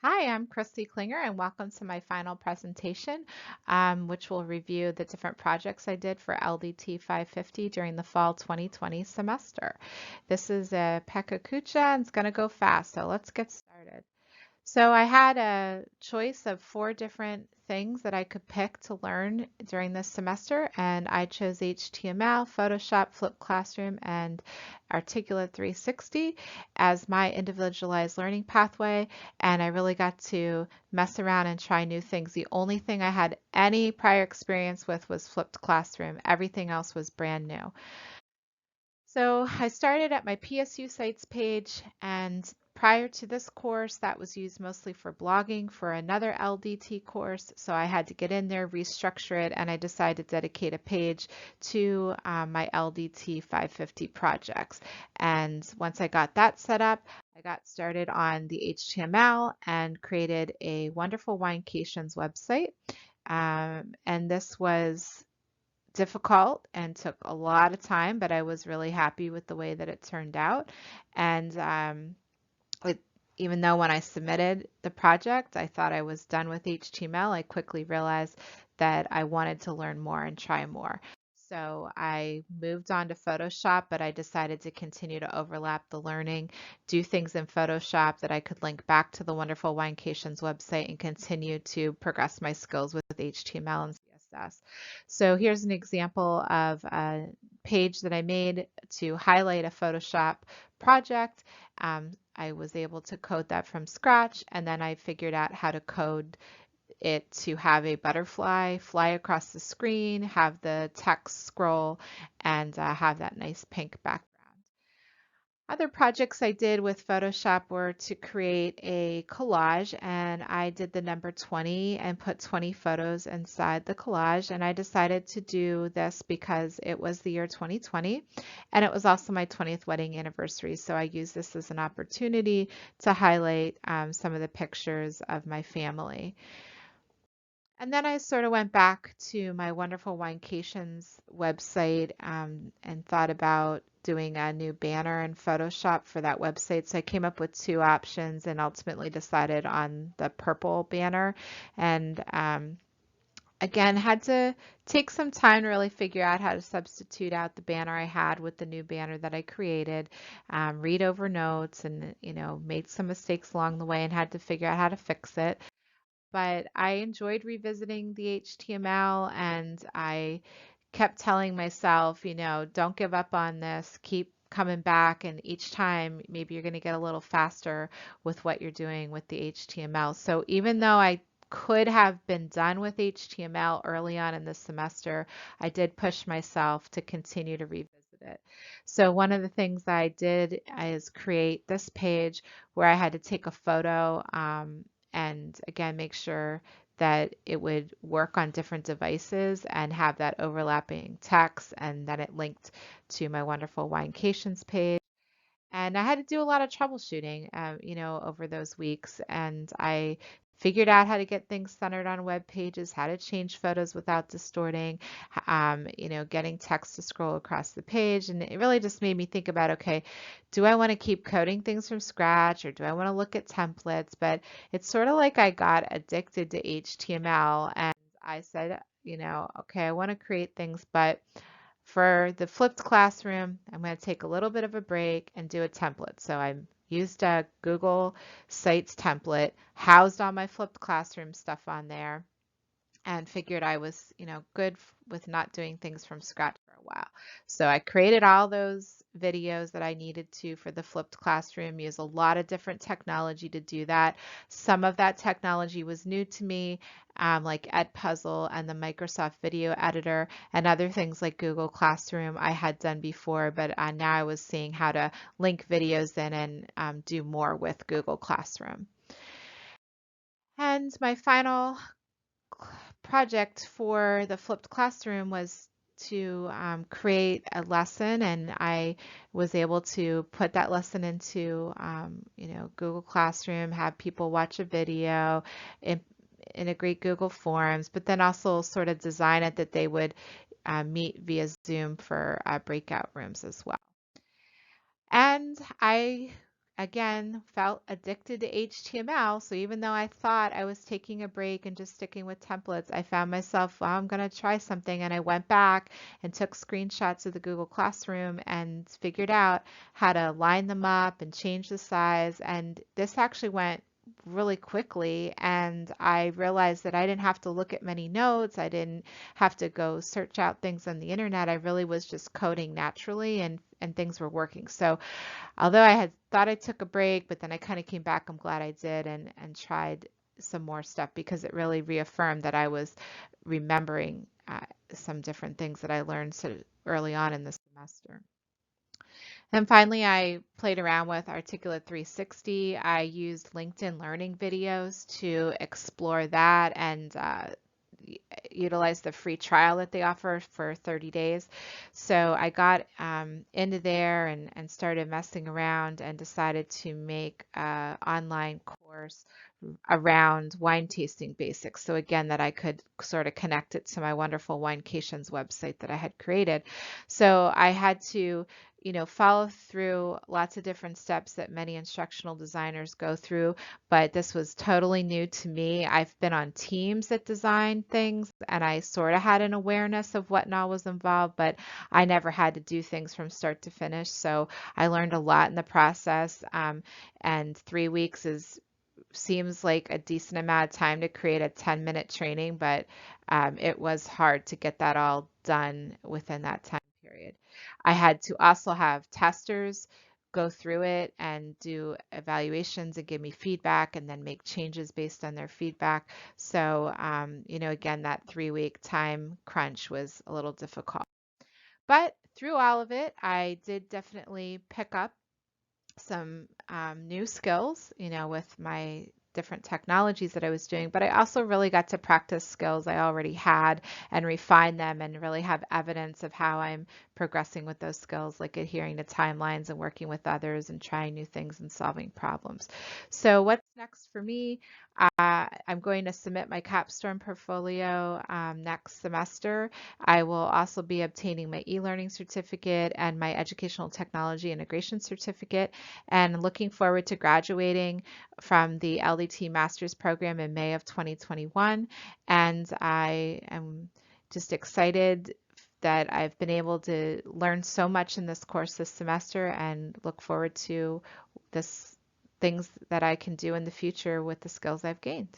Hi, I'm Chrissie Klinger, and welcome to my final presentation, which will review the different projects I did for LDT 550 during the fall 2020 semester. This is a Pecha Kutcha, and it's going to go fast, so let's get started. So I had a choice of 4 different things that I could pick to learn during this semester, and I chose HTML, Photoshop, Flipped Classroom, and Articulate 360 as my individualized learning pathway, and I really got to mess around and try new things. The only thing I had any prior experience with was Flipped Classroom. Everything else was brand new. So I started at my PSU sites page, and prior to this course, that was used mostly for blogging for another LDT course. So I had to get in there, restructure it, and I decided to dedicate a page to my LDT 550 projects. And once I got that set up, I got started on the HTML and created a wonderful Winecations website. And this was difficult and took a lot of time, but I was really happy with the way that it turned out. And it, even though when I submitted the project, I thought I was done with HTML, I quickly realized that I wanted to learn more and try more. So I moved on to Photoshop, but I decided to continue to overlap the learning, do things in Photoshop that I could link back to the wonderful Winecations website and continue to progress my skills with HTML and CSS. So here's an example of a page that I made to highlight a Photoshop project. I was able to code that from scratch, and then I figured out how to code it to have a butterfly fly across the screen, have the text scroll, and have that nice pink background. Other projects I did with Photoshop were to create a collage, and I did the number 20 and put 20 photos inside the collage. And I decided to do this because it was the year 2020 and it was also my 20th wedding anniversary. So I used this as an opportunity to highlight some of the pictures of my family. And then I sort of went back to my wonderful Winecations website and thought about doing a new banner in Photoshop for that website. So I came up with 2 options and ultimately decided on the purple banner. And again, had to take some time to really figure out how to substitute out the banner I had with the new banner that I created, read over notes and, made some mistakes along the way and had to figure out how to fix it. But I enjoyed revisiting the HTML and I kept telling myself, don't give up on this, keep coming back, and each time maybe you're going to get a little faster with what you're doing with the HTML. So even though I could have been done with HTML early on in the semester, I did push myself to continue to revisit it. So one of the things I did is create this page where I had to take a photo and again make sure that it would work on different devices and have that overlapping text, and then it linked to my wonderful Winecations page. And I had to do a lot of troubleshooting, over those weeks. And I figured out how to get things centered on web pages, how to change photos without distorting, getting text to scroll across the page. And it really just made me think about, okay, do I want to keep coding things from scratch or do I want to look at templates? But it's sort of like I got addicted to HTML and I said, okay, I want to create things, but for the flipped classroom, I'm going to take a little bit of a break and do a template. So I used a Google Sites template, housed all my flipped classroom stuff on there, and figured I was, good with not doing things from scratch for a while. So I created all those videos that I needed to for the flipped classroom, use a lot of different technology to do that. Some of that technology was new to me, like Edpuzzle and the Microsoft Video Editor, and other things like Google Classroom I had done before, but now I was seeing how to link videos in and do more with Google Classroom. And my final project for the flipped classroom was to create a lesson, and I was able to put that lesson into Google Classroom, have people watch a video, integrate Google Forms, but then also sort of design it that they would meet via Zoom for breakout rooms as well. And I again, felt addicted to HTML. So even though I thought I was taking a break and just sticking with templates, I found myself, well, I'm going to try something. And I went back and took screenshots of the Google Classroom and figured out how to line them up and change the size. And this actually went really quickly, and I realized that I didn't have to look at many notes. I didn't have to go search out things on the internet. I really was just coding naturally, and things were working. So although I had thought I took a break, but then I kind of came back, I'm glad I did, and tried some more stuff because it really reaffirmed that I was remembering some different things that I learned so early on in the semester. And finally, I played around with Articulate 360. I used LinkedIn Learning videos to explore that and utilize the free trial that they offer for 30 days. So I got into there and started messing around and decided to make an online course around wine tasting basics. So again, that I could sort of connect it to my wonderful Winecations website that I had created. So I had to, follow through lots of different steps that many instructional designers go through, but this was totally new to me. I've been on teams that design things, and I sort of had an awareness of what all was involved, but I never had to do things from start to finish. So I learned a lot in the process, and 3 weeks seems like a decent amount of time to create a 10-minute training, but it was hard to get that all done within that time period. I had to also have testers go through it and do evaluations and give me feedback and then make changes based on their feedback. So, again, that 3-week time crunch was a little difficult. But through all of it, I did definitely pick up some new skills, with my different technologies that I was doing, but I also really got to practice skills I already had and refine them and really have evidence of how I'm progressing with those skills, like adhering to timelines and working with others and trying new things and solving problems. So what's next for me? I'm going to submit my capstone portfolio next semester. I will also be obtaining my e-learning certificate and my educational technology integration certificate, and looking forward to graduating from the LDT master's program in May of 2021. And I am just excited that I've been able to learn so much in this course this semester, and look forward to this things that I can do in the future with the skills I've gained.